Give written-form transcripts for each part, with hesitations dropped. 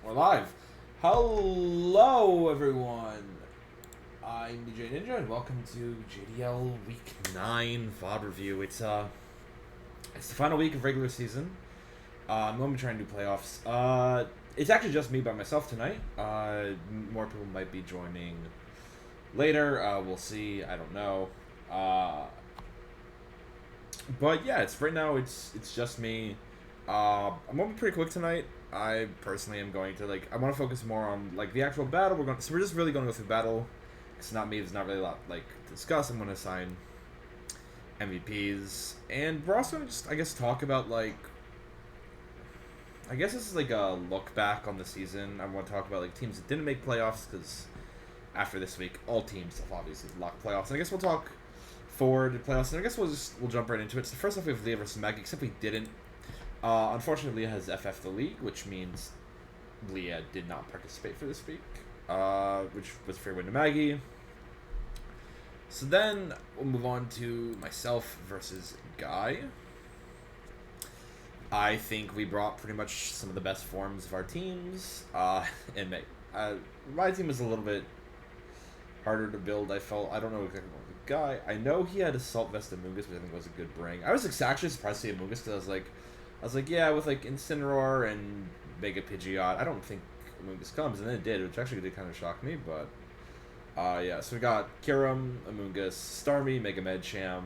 We're live. Hello, everyone. I'm DJ Ninja, and welcome to JDL Week 9 VOD review. It's the final week of regular season. I'm going to be trying to do playoffs. It's actually just me by myself tonight. More people might be joining later. We'll see. I don't know. But yeah, right now. It's just me. I'm going to be pretty quick tonight. I personally am going to I want to focus more on the actual battle. We're just really going to go through battle. It's not me. There's not really a lot to discuss. I'm going to assign MVPs, and we're also going to just, I guess, talk about I guess this is a look back on the season. I want to talk about teams that didn't make playoffs, because after this week, all teams have obviously locked playoffs. And I guess we'll talk forward to playoffs, and I guess we'll jump right into it. So first off, we have Lia Vs Maggie, except we didn't. Unfortunately, Lia has FF the league, which means Lia did not participate for this week, which was fair win to Maggie. So then we'll move on to myself versus Guy. I think we brought pretty much some of the best forms of our teams, and my team was a little bit harder to build. I don't know exactly what the Guy. I know he had Assault Vest Amoongus, which I think was a good bring. I was actually surprised to see Amoongus, because I was like, yeah, with Incineroar and Mega Pidgeot, I don't think Amoongus comes, and then it did, which actually did kind of shock me, but yeah, so we got Kyurem, Amoongus, Starmie, Mega Medcham,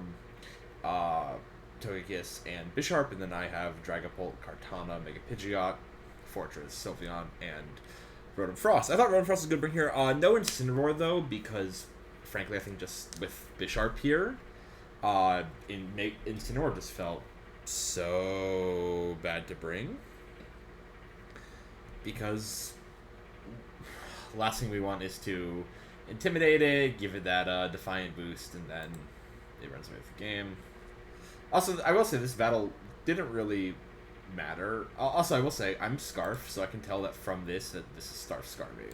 Togekiss, and Bisharp, and then I have Dragapult, Kartana, Mega Pidgeot, Fortress, Sylveon, and Rotom Frost. I thought Rotom Frost was a good bring here. No Incineroar, though, because, frankly, I think just with Bisharp here, Incineroar just felt so bad to bring, because last thing we want is to intimidate it, give it that Defiant boost, and then it runs away with the game. Also, I will say this battle didn't really matter. Also, I will say I'm Scarf, so I can tell that from this is Scarfy.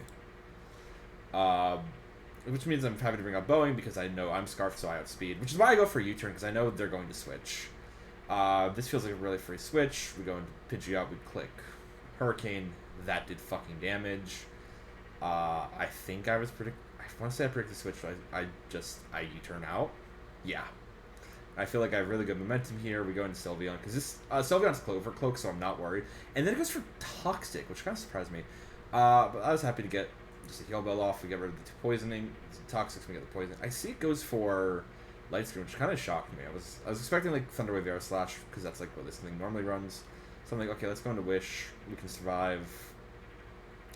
Which means I'm having to bring up Boeing, because I know I'm Scarf, so I outspeed, which is why I go for U-turn, because I know they're going to switch. This feels like a really free switch. We go into Pidgeot, we click Hurricane. That did fucking damage. I think I want to say I predicted switch, but I U-turn out. Yeah. I feel like I have really good momentum here. We go into Sylveon, because this Sylveon's Cloak, so I'm not worried. And then it goes for Toxic, which kind of surprised me. But I was happy to get just a Heal Bell off. We get rid of the poisoning. Toxic, we get the poison. I see it goes for Light Screen, which kind of shocked me. I was expecting Thunder Wave Air Slash, because that's what this thing normally runs. So I'm like, okay, let's go into Wish. We can survive.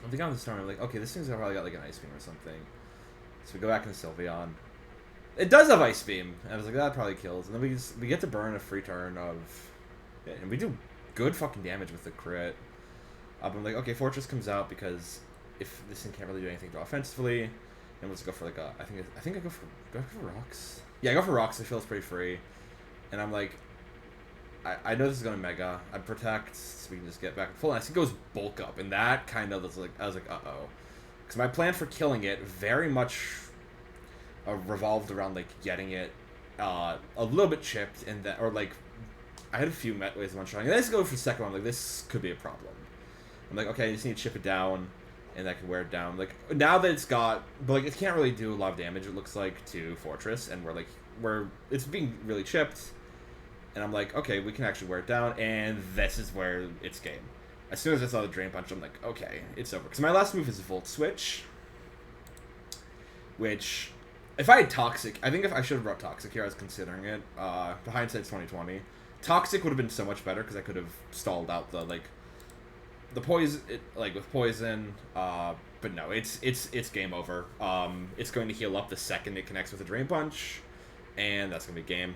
I'm thinking on the storm. I'm like, okay, this thing's probably got an Ice Beam or something. So we go back into Sylveon. It does have Ice Beam. And I was like, that probably kills. And then we get to burn a free turn of, yeah, and we do good fucking damage with the crit. But I'm like, okay, Fortress comes out, because if this thing can't really do anything offensively, then let's go for I think I go for Rocks. Yeah, I go for Rocks. I feel it's pretty free. And I'm like, I know this is going to Mega. I Protect, so we can just get back and full. And I see it goes Bulk Up. And that kind of was I was like, uh-oh. Because my plan for killing it very much revolved around, getting it a little bit chipped. And that, or, I had a few ways of one-shotting. And I just go for the second one. this could be a problem. I'm like, okay, I just need to chip it down. And that can wear it down. Now that it's got, but it can't really do a lot of damage, it looks like, to Fortress, and we're it's being really chipped, and I'm like, okay, we can actually wear it down, and this is where it's game. As soon as I saw the Drain Punch, I'm like, okay, it's over. Because my last move is Volt Switch, which, if I had Toxic, I think if I should have brought Toxic here, I was considering it. Hindsight's 2020. Toxic would have been so much better, because I could have stalled out the poison, with poison, but no, it's game over. It's going to heal up the second it connects with a Drain Punch, and that's going to be game.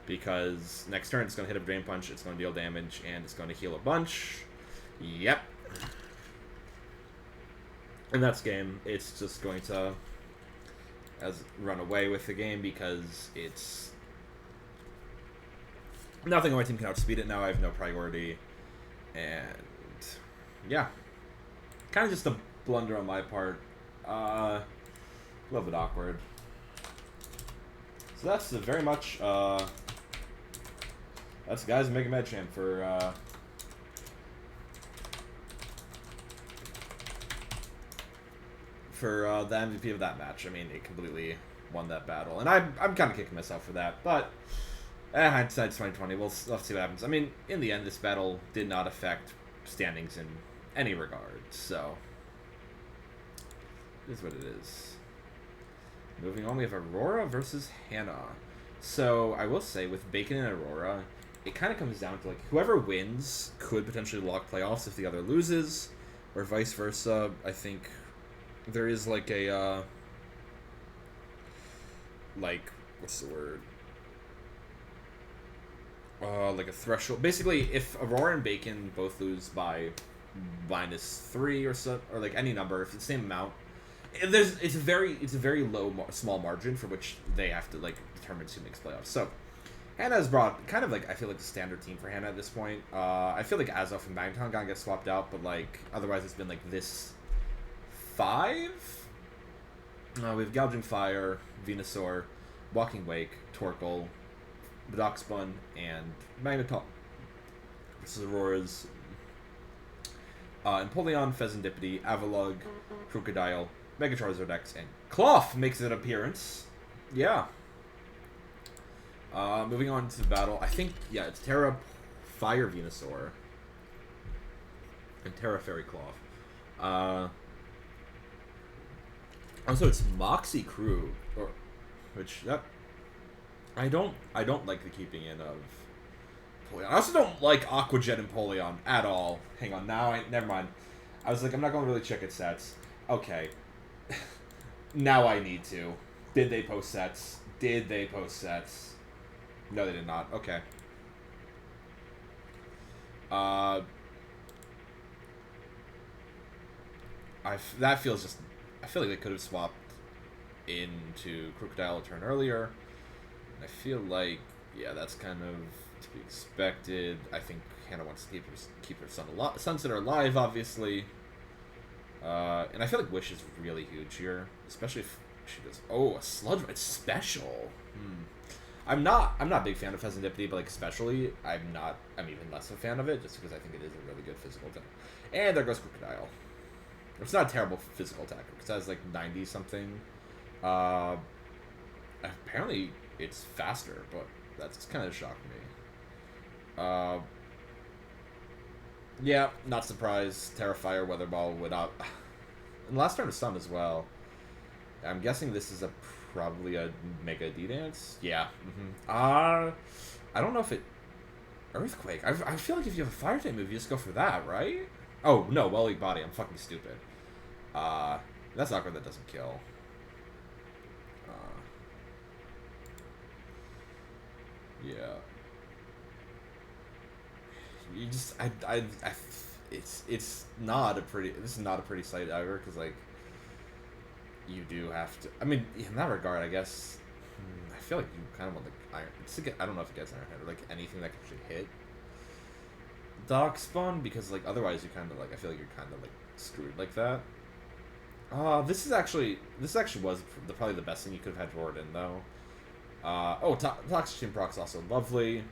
Because next turn it's going to hit a Drain Punch, it's going to deal damage, and it's going to heal a bunch. Yep. And that's game. It's just going to run away with the game, because it's nothing on my team can outspeed it now. I have no priority. And yeah. Kind of just a blunder on my part. A little bit awkward. So that's very much that's Guys Mega Medcham for for the MVP of that match. I mean, it completely won that battle, and I'm kind of kicking myself for that. But hindsight's 2020. We'll see what happens. I mean, in the end, this battle did not affect standings in any regard, so it is what it is. Moving on, we have Aurora versus Hannah. So I will say, with Bacon and Aurora, it kind of comes down to, like, whoever wins could potentially lock playoffs if the other loses, or vice versa. I think there is, like, a, like, what's the word? Like a threshold. Basically, if Aurora and Bacon both lose by -3 or so, or like any number, if it's the same amount, it's a very small margin for which they have to like determine who makes playoffs. So Hannah has brought kind of like, I feel like, the standard team for Hannah at this point. I feel like Azoth and Bangtan gonna get swapped out, but like otherwise it's been like this 5. We have Gouging Fire, Venusaur, Walking Wake, Torkoal, Doxbun, and Magneton. This is Aurora's Empoleon, Pheasantipity, Avalugg, Crocodile, Mega Charizard X, and Cloth makes an appearance. Yeah. Moving on to the battle. I think, yeah, it's Terra Fire Venusaur and Terra Fairy Cloth. Also, it's Moxie Crew, which that I don't like the keeping in of Empoleon. I also don't like Aqua Jet Empoleon at all. Hang on, never mind. I was like, I'm not going to really check its sets. Okay. Now I need to. Did they post sets? Did they post sets? No, they did not. Okay. That feels just... I feel like they could have swapped into Crocodile a turn earlier. I feel like, yeah, that's kind of to be expected. I think Hannah wants to keep her Sunset alive, obviously. And I feel like Wish is really huge here, especially if she does. Oh, a Sludge. It's special. I'm not a big fan of Pheasantipity, but like especially, I'm even less a fan of it, just because I think it is a really good physical attack. And there goes Crocodile. It's not a terrible physical attack, because it has like 90 something. Apparently it's faster, but that's kind of shocked me. Yeah, not surprised. Terrafire, Weather Ball would up. And last turn of Sun as well. I'm guessing this is probably a Mega D-Dance? Yeah. I don't know if it... Earthquake. I feel like if you have a Fire type move, you just go for that, right? Oh, no, Well-League Body. I'm fucking stupid. That's awkward. That doesn't kill. Yeah. You just... It's not a pretty... This is not a pretty sight ever, because, like, you do have to... I mean, in that regard, I guess... I feel like you kind of want the Iron... I don't know if it gets Iron Head, or, like, anything that can actually hit Darkspawn, because, like, otherwise you kind of, like... I feel like you're kind of, like, screwed like that. This actually was probably the best thing you could have had Roared in, though. Toxic Chain Proc's also lovely.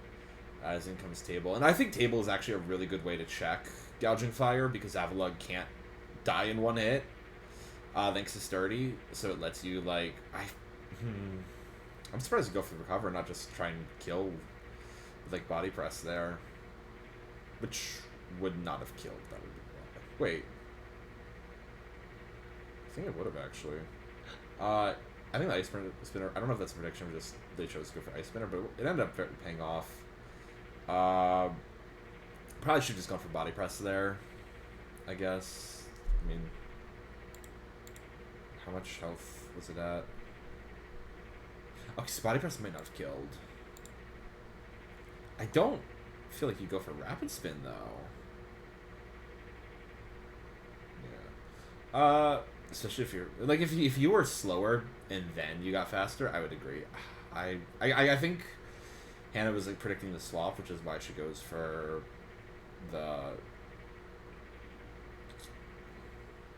As in comes Table. And I think Table is actually a really good way to check Gouging Fire, because Avalugg can't die in one hit, thanks to Sturdy, so it lets you, like... I'm surprised you go for the recover and not just try and kill with, like, Body Press there. Which would not have killed. That would be... Wait. I think it would have, actually. I think the Ice Spinner... I don't know if that's a prediction, or just they chose to go for Ice Spinner, but it ended up paying off. Probably should have just gone for Body Press there, I guess. I mean, how much health was it at? Okay, so Body Press might not have killed. I don't feel like you go for Rapid Spin, though. Yeah. Especially if you're... Like, if you were slower and then you got faster, I would agree. I think Hannah was, like, predicting the swap, which is why she goes for the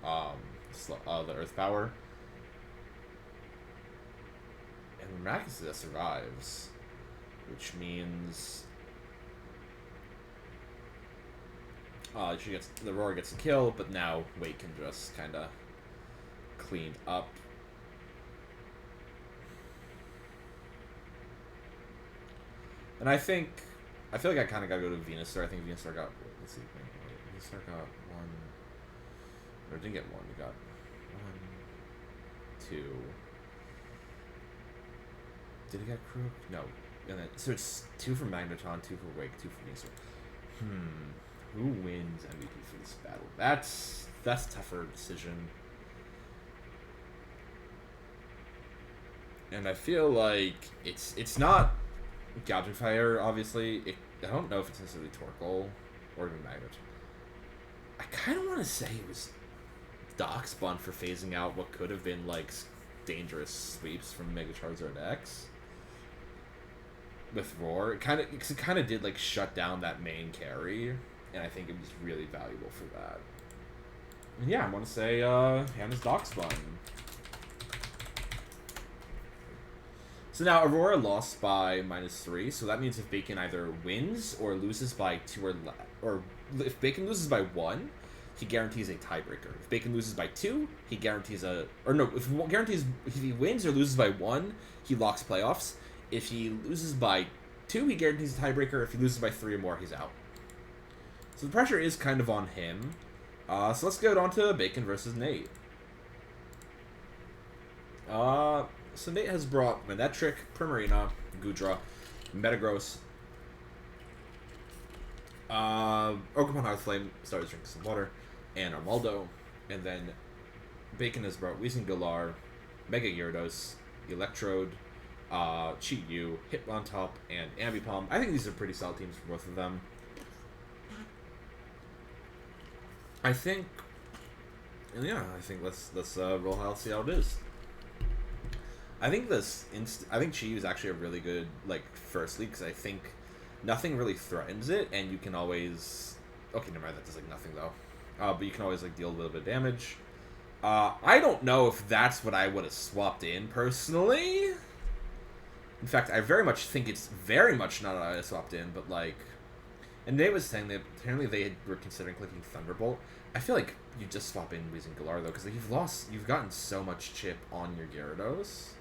Earth Power. And miraculously that survives, which means the Aurora gets a kill, but now Wake can just kind of cleaned up. And I feel like I kind of got to go to Venusaur. I think Venusaur got, let's see, Venusaur got one, or didn't get one, we got 1, 2. Did he get Crook? No. And then, so it's 2 for Magneton, 2 for Wake, 2 for Venusaur. Who wins MVP for this battle? That's a tougher decision. And I feel like it's not Gouging Fire, obviously. I don't know if it's necessarily Torkoal or even Magnet. I kind of want to say it was Darkspawn for phasing out what could have been, like, dangerous sweeps from Mega Charizard X. With Roar. It kind of did, like, shut down that main carry. And I think it was really valuable for that. And yeah, I want to say Hannah's Darkspawn. So now Aurora lost by -3, so that means if Bacon either wins or loses by 2 or if Bacon loses by 1, he guarantees a tiebreaker. If Bacon loses by 2, he guarantees if he wins or loses by 1, he locks playoffs. If he loses by 2, he guarantees a tiebreaker. If he loses by 3 or more, he's out. So the pressure is kind of on him. So let's go on to Bacon versus Nate. So Nate has brought Manectric, Primarina, Goodra, Metagross, Okamon Hearthflame, started drinking some water, and Armaldo. And then Bacon has brought Weezing Mega Gyarados, Electrode, Chi-Yu, Hitmontop, and Ambipom. I think these are pretty solid teams for both of them. I think let's roll out, see how it is. I think Chi-Yu is actually a really good, like, first league, because I think nothing really threatens it, and you can always... Okay, never mind, that does, like, nothing, though. But you can always, like, deal a little bit of damage. I don't know if that's what I would have swapped in, personally. In fact, I very much think it's very much not what I swapped in, but, like... And Nate was saying that apparently they were considering clicking Thunderbolt. I feel like you just swap in Weezing though, because, like, you've gotten so much chip on your Gyarados.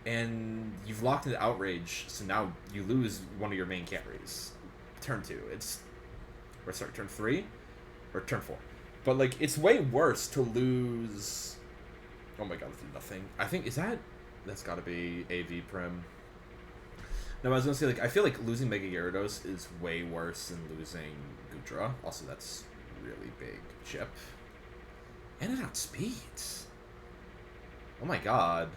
And you've locked into Outrage, so now you lose one of your main carries. Turn 2. Turn 3? Or turn 4. But, like, it's way worse to lose... Oh my god, that's nothing. I think, that's gotta be AV Prim. No, I was gonna say, like, I feel like losing Mega Gyarados is way worse than losing Goodra. Also, that's really big chip. And it outspeeds. Oh my god.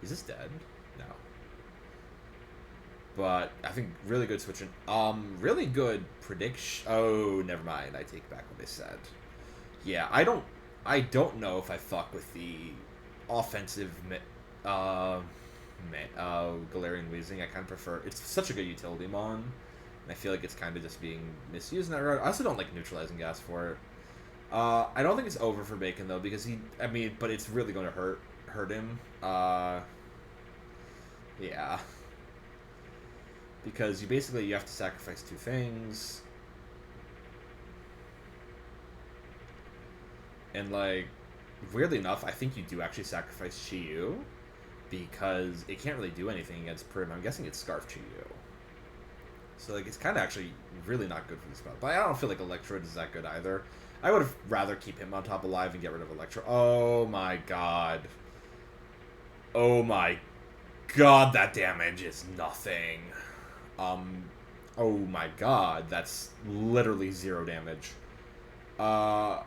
Is this dead? No. But I think really good switching. Really good prediction. Oh, never mind. I take back what I said. Yeah, I don't know if I fuck with the offensive Galarian Weezing. I kind of prefer... It's such a good utility mon. And I feel like it's kind of just being misused in that regard. I also don't like neutralizing gas for it. I don't think it's over for Bacon, though, because but it's really going to hurt him. Yeah. Because you have to sacrifice 2 things. And, like, weirdly enough, I think you do actually sacrifice Chi-Yu, because it can't really do anything against Prim. I'm guessing it's Scarf Chi-Yu. So, like, it's kind of actually really not good for this spot. But I don't feel like Electrode is that good either. I would have rather keep him on top alive and get rid of Electro. Oh my god. Oh my god, that damage is nothing. Oh my god, that's literally 0 damage. I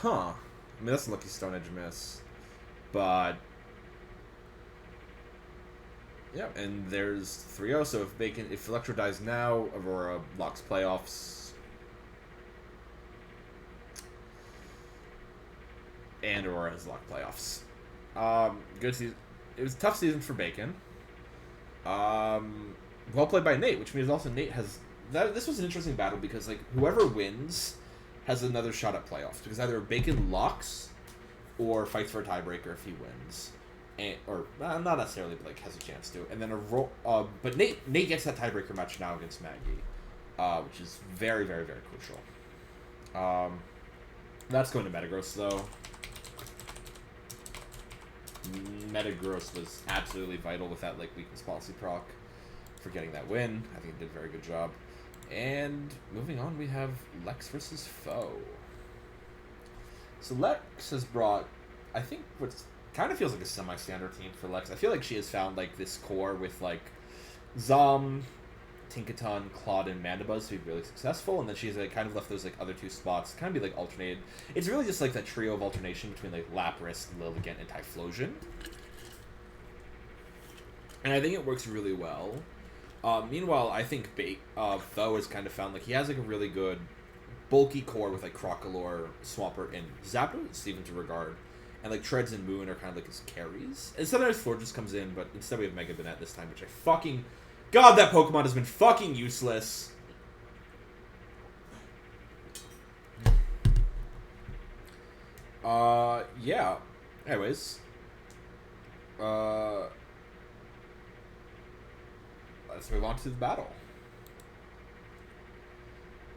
mean, that's a lucky Stone Edge miss. But... yeah, and there's 3-0, so if Electro dies now, Aurora locks playoffs. And Aurora has locked playoffs. Good season. It was a tough season for Bacon. Well played by Nate, which means also Nate has... This was an interesting battle because, like, whoever wins has another shot at playoffs. Because either Bacon locks or fights for a tiebreaker if he wins. Or not necessarily, but, like, has a chance to. And then but Nate gets that tiebreaker match now against Maggie. Which is very, very, very crucial. That's going to Metagross, though. Metagross was absolutely vital with that, like, weakness policy proc for getting that win. I think it did a very good job. And moving on, we have Lex Vs Pho. So Lex has brought, I think, what kind of feels like a semi-standard team for Lex. I feel like she has found, like, this core with, like, Zom, Tinkaton, Claude, and Mandibuzz to be really successful, and then she's like kind of left those like other two spots to kind of be like alternated. It's really just like that trio of alternation between like Lapras, Lilligant, and Typhlosion. And I think it works really well. Meanwhile, I think Pho has kind of found like he has like a really good bulky core with like Crocalor, Swampert, and Zapdos, even to regard. And like Treads and Moon are kind of like his carries. And sometimes Fleur just comes in, but instead we have Mega Banette this time, which I fucking... God, that Pokemon has been fucking useless. Yeah. Anyways. Let's move on to the battle.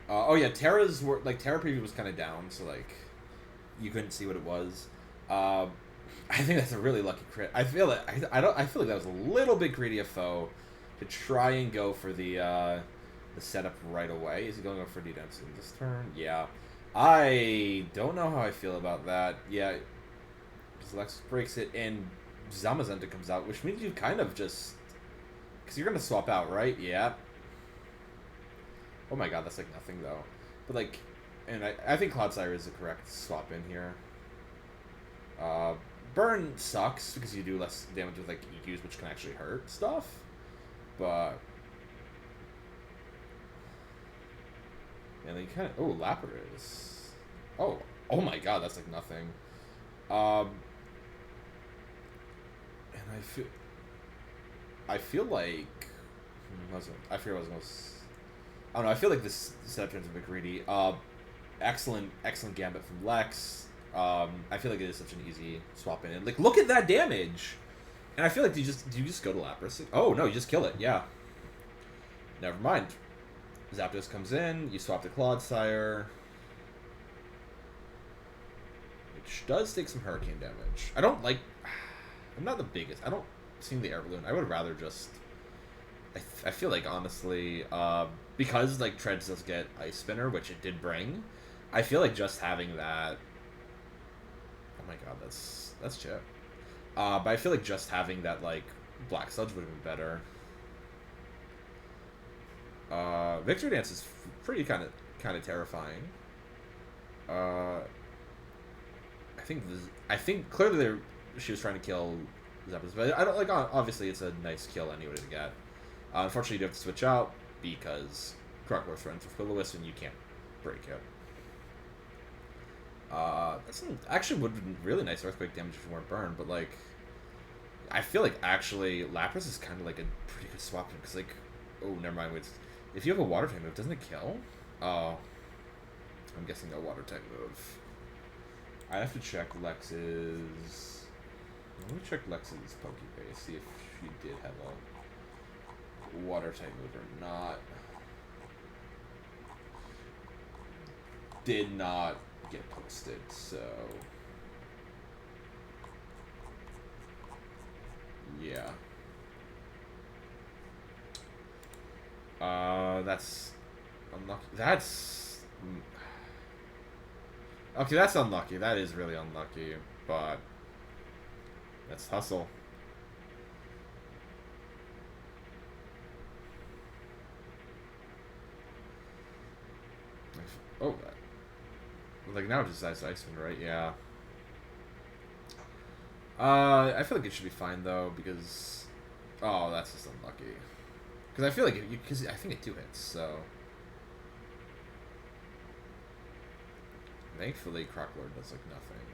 Oh yeah, Terra preview was kind of down, so like you couldn't see what it was. I think that's a really lucky crit. I feel like I feel like that was a little bit greedy of Pho to try and go for the setup right away. Is he going for D-Dance in this turn? Yeah. I don't know how I feel about that. Yeah. Lex breaks it, and Zamazenta comes out, which means you kind of just... Because you're going to swap out, right? Yeah. Oh my god, that's like nothing, though. But like... And I think Clodsire is the correct swap in here. Burn sucks, because you do less damage with like EQs, which can actually hurt stuff. But... And then you kind of... Oh, Lapras. Oh my god, that's like nothing. And I feel like... I forget what I was going to... I don't know, I feel like this setup turns a bit greedy. Excellent Gambit from Lex. I feel like it is such an easy swap in. Like, look at that damage! And I feel like, do you just go to Lapras? Oh, no, you just kill it, yeah. Never mind. Zapdos comes in, you swap to Clodsire. Which does take some Hurricane damage. I don't like... I'm not the biggest. I don't see the Air Balloon. I would rather just... I feel like, honestly, because, like, Treads does get Ice Spinner, which it did bring, I feel like just having that... Oh my god, that's chip. But I feel like just having that, like, Black Sludge would have been better. Victory Dance is pretty kind of terrifying. I think clearly she was trying to kill Zapdos, but I don't like. Obviously, it's a nice kill anyway to get. Unfortunately, you do have to switch out because Crocalor threatens with Will-O-Wisp and you can't break it. Actually would have been really nice Earthquake damage if you weren't burned, but like, I feel like actually Lapras is kind of like a pretty good swap because like, oh never mind. Wait, if you have a Water type move, doesn't it kill? Oh, I'm guessing a Water type move. I have to check Lex's. Let me check Lex's Pokebase, see if she did have a Water type move or not. Did not get posted, so yeah. That's unlucky. That's okay. That's unlucky. That is really unlucky, but let's hustle. Oh, like now it just Ice Iceman, right? Yeah. I feel like it should be fine though because, oh, that's just unlucky. Because I feel like because I think it 2 hits, so. Thankfully, Crocalor does like nothing.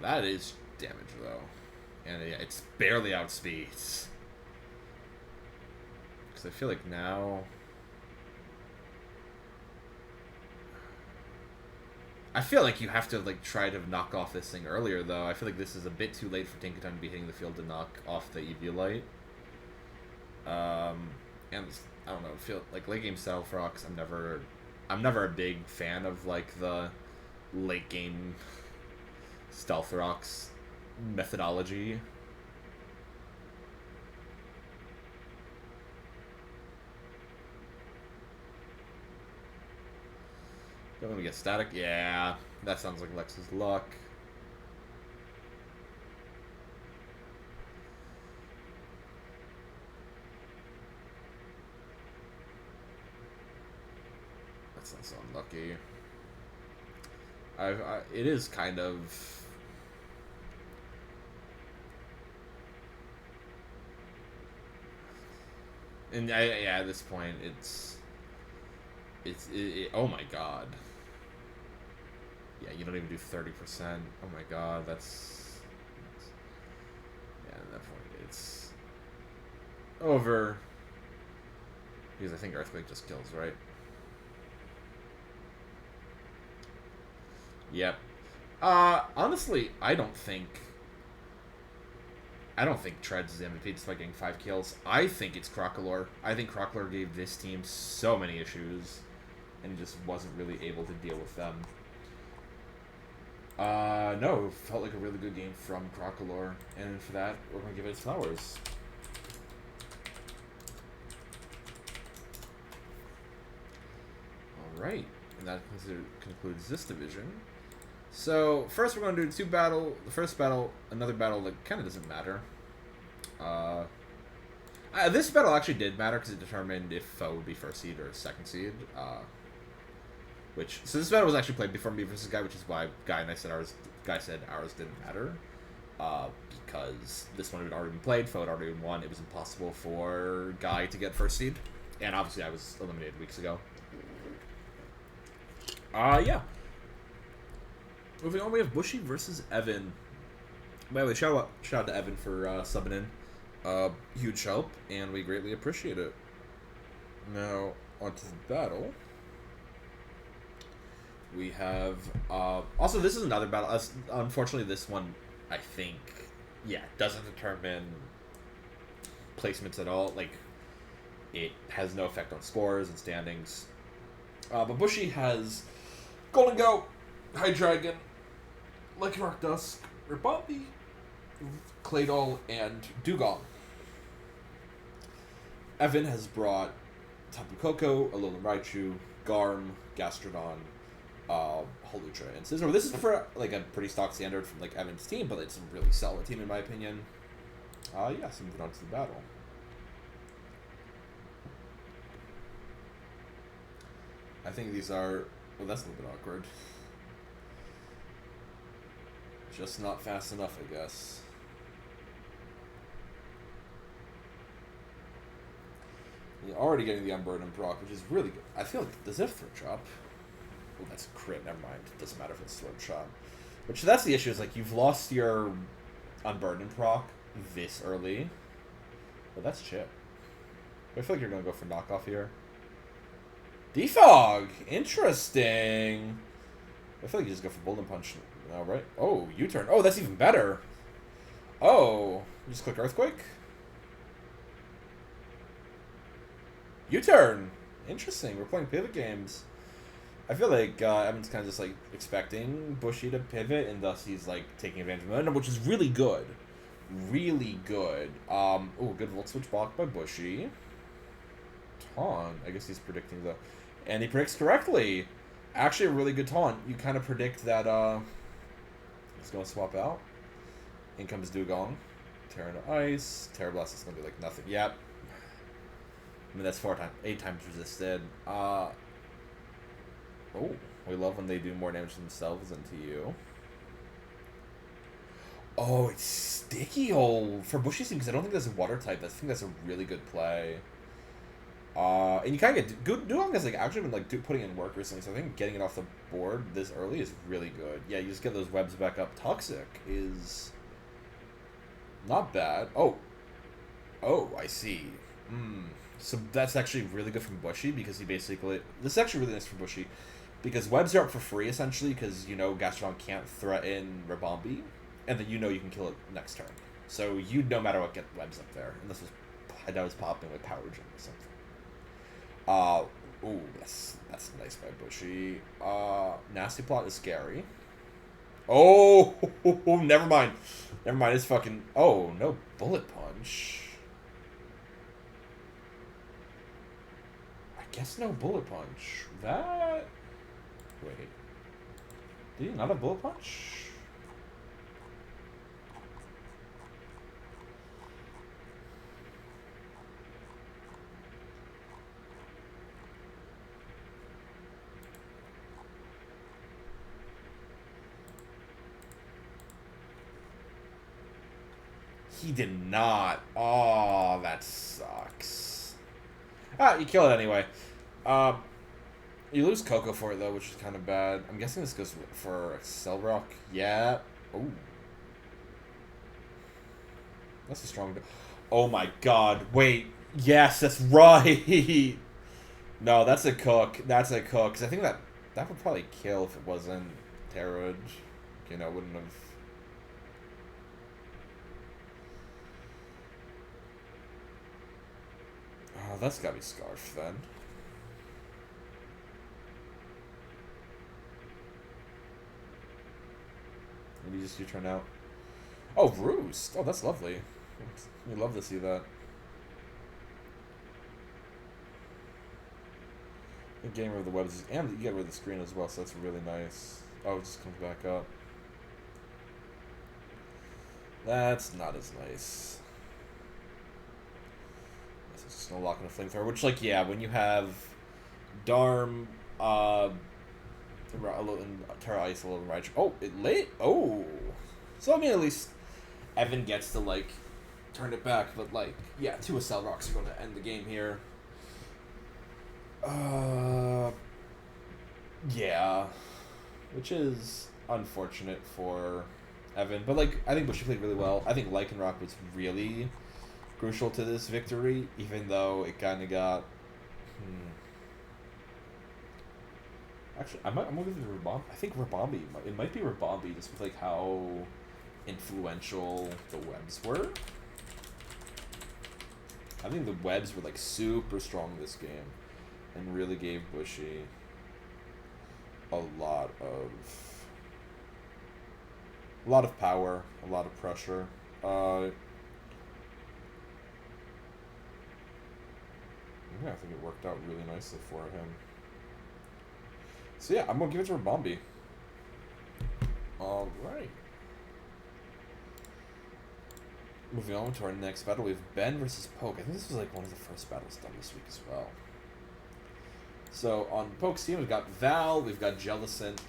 That is damage though. And yeah, it's barely outspeeds. Because I feel like now... I feel like you have to like try to knock off this thing earlier though. I feel like this is a bit too late for Tinkaton to be hitting the field to knock off the Eviolite. And I don't know, feel like late game stealth rocks. I'm never a big fan of like the late game stealth rocks methodology. Don't want to get static. Yeah, that sounds like Lex's luck. That's not so unlucky. It is kind of. And yeah, at this point, oh my god. Yeah, you don't even do 30%. Oh my god, yeah, at that point, it's over. Because I think Earthquake just kills, right? Yep. Honestly, I don't think Treads is MVP despite getting 5 kills. I think it's Crocolore. I think Crocolore gave this team so many issues and just wasn't really able to deal with them. No, it felt like a really good game from Crocolore, and for that, we're going to give it its flowers. Alright, and that concludes this division. So, first we're going to do the first battle, another battle that kind of doesn't matter. This battle actually did matter because it determined if Pho would be first seed or second seed. So this battle was actually played before me versus Guy, which is why Guy said ours didn't matter. Because this one had already been played, Pho had already won. It was impossible for Guy to get first seed. And obviously I was eliminated weeks ago. Yeah. Moving on, we have Bushie versus Evan. By the way, shout out to Evan for subbing in. Huge help, and we greatly appreciate it. Now, onto the battle. We have... also, this is another battle. Unfortunately, this one, I think, doesn't determine placements at all. Like, it has no effect on scores and standings. But Bushie has Golden Goat, High Dragon, Lucky Rock Dusk, Rabombi, Claydol, and Dugong. Evan has brought Tapu Koko, Alolan Raichu, Garm, Gastrodon, Holucha, and Scizor. This is for like a pretty stock standard from like Evan's team, but it's a really solid team in my opinion. So moving on to the battle. I think these are... Well, that's a little bit awkward. Just not fast enough, I guess. You're already getting the Unburden proc, which is really good. I feel like, does it have Throat Chop? Oh, that's a crit, never mind. It doesn't matter if it's Throat Chop. Which, that's the issue, is like, you've lost your Unburden proc this early. Well, that's chip. I feel like you're going to go for knockoff here. Defog! Interesting! I feel like you just go for Golden Punch now, right? Oh, U-turn. Oh, that's even better! Oh, you just click Earthquake? U-turn! Interesting, we're playing pivot games. I feel like Evan's kind of just like expecting Bushie to pivot, and thus he's like taking advantage of momentum, which is really good. Really good. Oh, good Volt Switch blocked by Bushie. Taunt. I guess he's predicting the... And he predicts correctly. Actually, a really good taunt. You kind of predict that he's going to swap out. In comes Dugong. Terra into Ice. Terra Blast is going to be like nothing. Yep. I mean, that's 8 times resisted. Oh, we love when they do more damage to themselves than to you. Oh, it's Sticky Hole for Bushie Team, because I don't think that's a water type. I think that's a really good play. And you kind of get... Dugong has like actually been like putting in work recently, so I think getting it off the board this early is really good. Yeah, you just get those webs back up. Toxic is not bad. Oh, I see. So that's actually really good from Bushie, because he basically... This is actually really nice for Bushie, because webs are up for free, essentially, because, you know, Gastrodon can't threaten Rabombi, and then you know you can kill it next turn. So you, no matter what, get webs up there, and this was I doubt it's popping with Power Gem or something. Ooh, that's nice by Bushie. Nasty Plot is scary. Oh, never mind. Never mind, it's fucking... Oh, no Bullet Punch. I guess no Bullet Punch. That... Wait. Did he not have Bullet Punch? He did not. Oh, that sucks. Ah, you kill it anyway. You lose Coco for it, though, which is kind of bad. I'm guessing this goes for Cell Rock. Yeah. Ooh. That's a strong... Oh, my God. Wait. Yes, that's right. No, that's a cook. That's a cook. Because I think that would probably kill if it wasn't Terrage. You know, wouldn't have... Oh, that's gotta be Scarf, then. Maybe just you turn out. Oh, Roost! Oh, that's lovely. We love to see that. Getting rid of the webs, and you get rid of the screen as well, so that's really nice. Oh, it just comes back up. That's not as nice. It's just no lock and a flamethrower, which, like, yeah, when you have Darm, Terra Ice, a little Rage. Oh, it late. Oh, so I mean, at least Evan gets to like turn it back, but like, yeah, 2 Cell Rocks are going to end the game here. Yeah, which is unfortunate for Evan, but like, I think Bushie played really well. I think Lycanroc was really crucial to this victory, even though it kind of got. Actually, I'm gonna give it to Rabombi. I think Rabombi. It might be Rabombi, just with like how influential the webs were. I think the webs were like super strong this game, and really gave Bushie a lot of power, a lot of pressure. Yeah, I think it worked out really nicely for him. So yeah, I'm gonna give it to Rabombi. Alright. Moving on to our next battle, we have Ben versus Poke. I think this was like one of the first battles done this week as well. So on Poke's team, we've got Val, we've got Jellicent,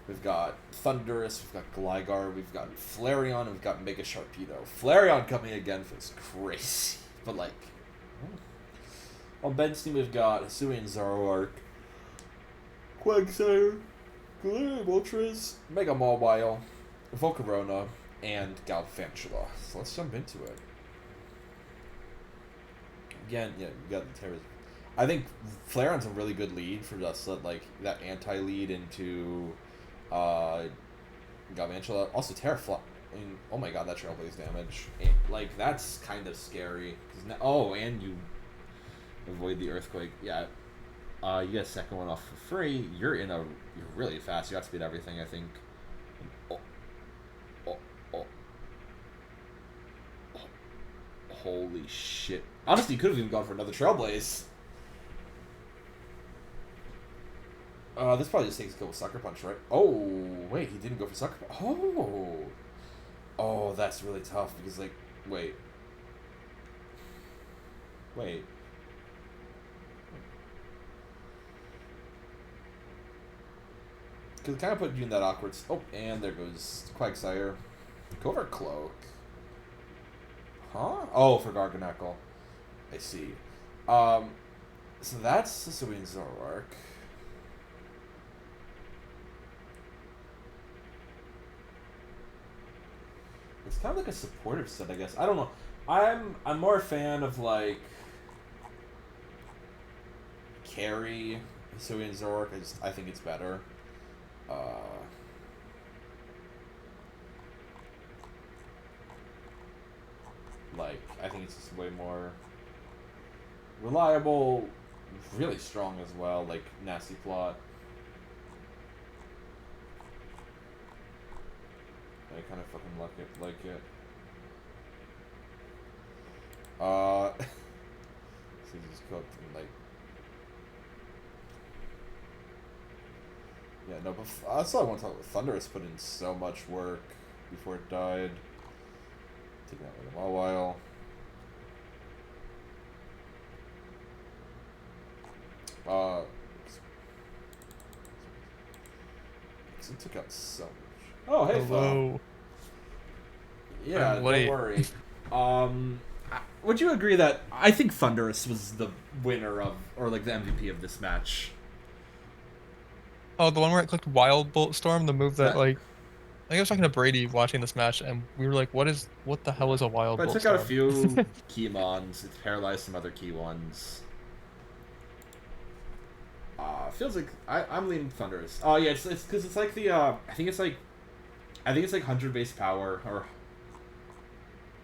we've got Thundurus, we've got Gligar, we've got Flareon, and we've got Mega Sharpedo. Flareon coming again for this crazy, but like... On Ben's team, we've got Hisui and Zoroark, Quagsire, Galarian Moltres, Mega Mawile, Volcarona, and Galvantula. So let's jump into it. Again, yeah, you got the Terras. I think Flareon's a really good lead for just like that anti-lead into Galvantula. Also, Terrafly. I mean, oh my god, that Trailblaze damage. And, like, that's kind of scary. Oh, and you avoid the Earthquake. Yeah. You get a second one off for free. You're really fast. You outspeed everything, I think. Holy shit. Honestly, you could have even gone for another Trailblaze. This probably just takes a go with Sucker Punch, right? Oh, wait, he didn't go for Sucker Punch. Oh. Oh, that's really tough because, like, wait. Because it kind of put you in that awkward... Oh, and there goes Quagsire. Go for Cloak. Huh? Oh, for Garganacl. I see. So that's Hisui and Zoroark. It's kind of like a supportive set, I guess. I don't know. I'm more a fan of, like... Carry Hisui and Zoroark. I think it's better. Like, I think it's just way more reliable, really strong as well, like, nasty plot. I kind of fucking like it. See, just cooked and like. Yeah, no, but I saw one talk with Thunderous put in so much work before it died. Taking that with him all while. It took out so much. Oh, hey, Flo. Yeah, don't worry. Would you agree that I think Thunderous was the winner of, or like the MVP of this match? Oh, the one where I clicked Wild Bolt Storm, the move that like, I think I was talking to Brady watching this match, and we were like, "What the hell is a Wild Bolt Storm?" But it took out a few key mons. It's paralyzed some other key ones. Feels like I'm leaning Thunderous. Oh yeah, it's because it's like the I think it's like 100 base power or.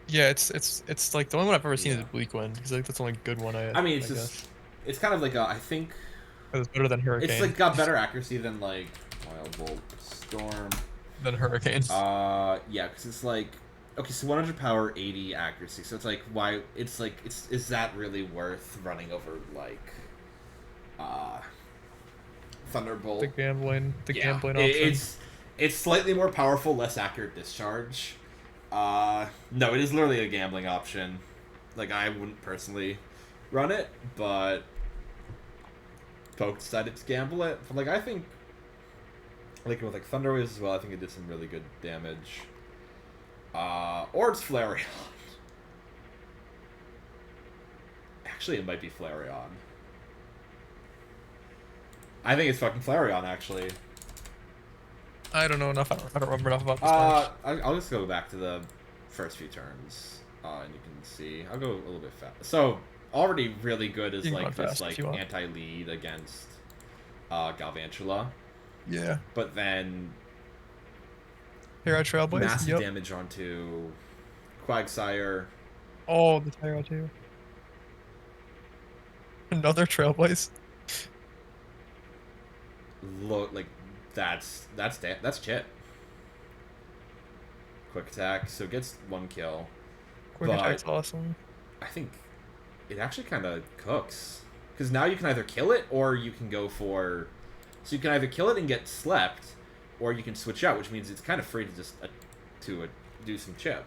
Yeah, it's like the only one I've ever seen is the Bleak one because like that's the only good one I mean, it's just it's kind of like I think it's better than Hurricane. It's like got better accuracy than like Wild Bolt Storm. Than Hurricane. Yeah, because it's like okay, so 100 power, 80 accuracy. So it's like why it's like is that really worth running over like Thunderbolt? The gambling option. It's slightly more powerful, less accurate discharge. No, it is literally a gambling option. Like, I wouldn't personally run it, but Poke decided to gamble it. But, like, I think, like, with, like, Thunder Waves as well, I think it did some really good damage. Or it's Flareon. Actually, it might be Flareon. I think it's fucking Flareon, actually. I don't know enough. I don't remember enough about this I'll just go back to the first few turns, and you can see. I'll go a little bit fast. So already really good is like this like anti-lead against Galvantula. Yeah. But then Hero Trailblaze. Massive damage onto Quagsire. Oh, the Tyro too. Another Trailblaze. Look, like that's Chit. Quick attack, so it gets one kill. Quick attack's awesome. I think it actually kind of cooks because now you can either kill it or you can go for. So you can either kill it and get slept, or you can switch out, which means it's kind of free to just do some chip.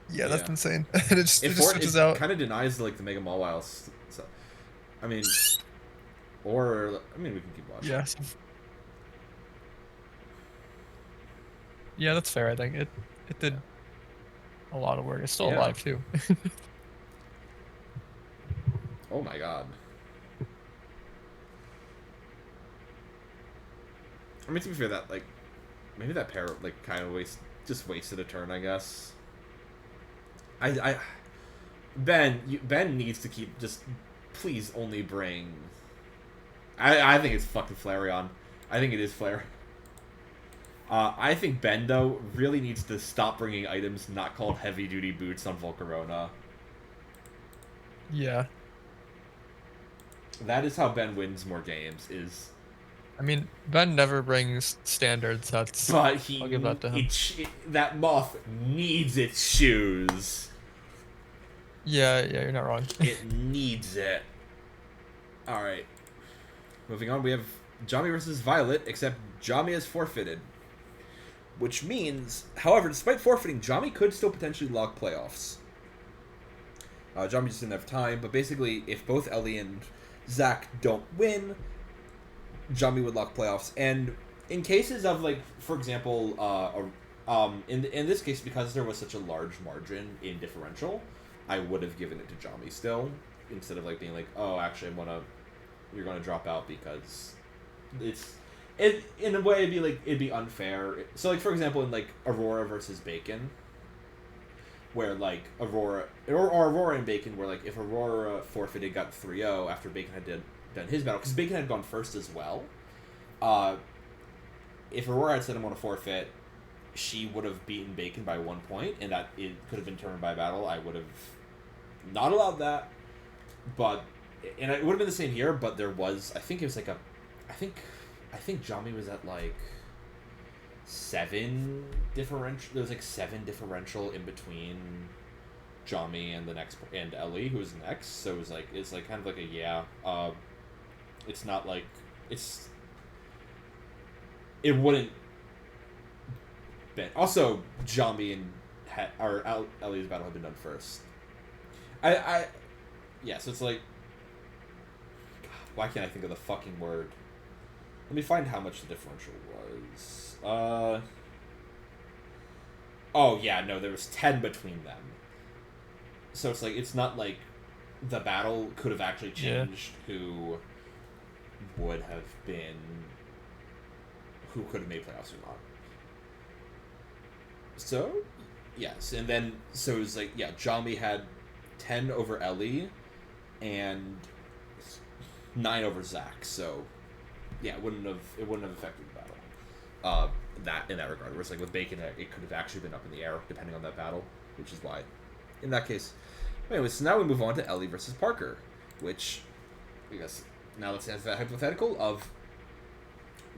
Yeah, that's insane. it just switches out. It kind of denies like the Mega Mawile. So, I mean, we can keep watching. Yeah. Yeah, that's fair. I think it did a lot of work. It's still alive too. Oh my god. I mean, to be fair, that like maybe that pair like kind of wasted a turn, I guess. Ben needs to keep please only bring. I think it's fucking Flareon. I think it is Flareon. I think Ben, though, really needs to stop bringing items not called heavy-duty boots on Volcarona. Yeah. That is how Ben wins more games, I mean, Ben never brings standard sets. But I'll give that to him. That moth needs its shoes. Yeah, you're not wrong. It needs it. Alright. Moving on, we have Jommy vs Violet, except Jommy has forfeited. Which means, however, despite forfeiting, Jommy could still potentially lock playoffs. Jommy just didn't have time, but basically, if both Ellie and Zach don't win, Jommy would lock playoffs. And in cases of, like, for example, in this case, because there was such a large margin in differential, I would have given it to Jommy still, instead of, like, being like, oh, actually, you're gonna drop out because in a way it'd be unfair. So like for example in like Aurora versus Bacon, where like Aurora and Bacon, where like if Aurora forfeited, got 3-0 after Bacon had done his battle, because Bacon had gone first as well. If Aurora had said I'm gonna forfeit, she would have beaten Bacon by 1 point, and that it could have been determined by a battle. I would have not allowed that. But and it would have been the same here, but there was I think it was like I think Jommy was at like 7 differential. There was like 7 differential in between Jommy and the next and Ellie, who was next. So it was like it's like kind of like a it's not like it wouldn't. Also, Jommy and Ellie's battle had been done first. Yeah, so it's like, God, why can't I think of the fucking word? Let me find how much the differential was. Oh yeah, no, there was 10 between them. So it's like it's not like the battle could have actually changed who would have been who could have made playoffs or not. So, yes, and then so it was like Jommy had 10 over Ellie and 9 over Zach. So, yeah, it wouldn't have affected the battle. That in that regard, whereas like with Bacon, it could have actually been up in the air depending on that battle, which is why, in that case. Anyway, so now we move on to Eli versus Parker, which I guess now let's answer that hypothetical of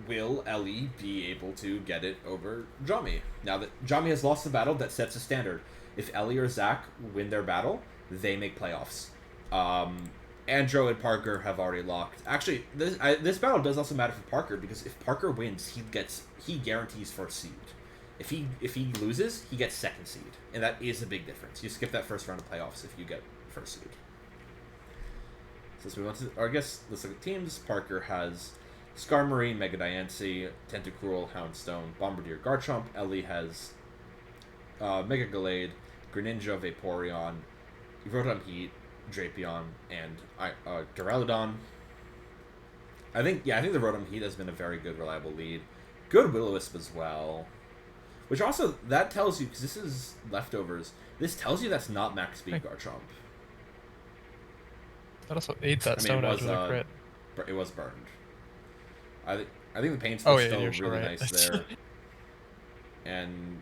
will Ellie be able to get it over Jommy? Now that Jommy has lost the battle, that sets a standard. If Ellie or Zach win their battle, they make playoffs. Andro and Parker have already locked. Actually, this battle does also matter for Parker because if Parker wins, he guarantees first seed. If he loses, he gets second seed, and that is a big difference. You skip that first round of playoffs if you get first seed. So let's move on to, or I guess let's look at teams. Parker has Scar Marine, Mega Diancie, Tentacruel, Houndstone, Bombardier, Garchomp. Ellie has Mega Gallade, Greninja, Vaporeon, Rotom Heat, Drapion, and Duraludon. I think the Rotom Heat has been a very good, reliable lead. Good Will-O-Wisp as well. Which also, that tells you, because this is leftovers, this tells you that's not max speed Garchomp. That also ate that Stone Edge with a crit. It was burned. I think the paint's still really right. nice there. And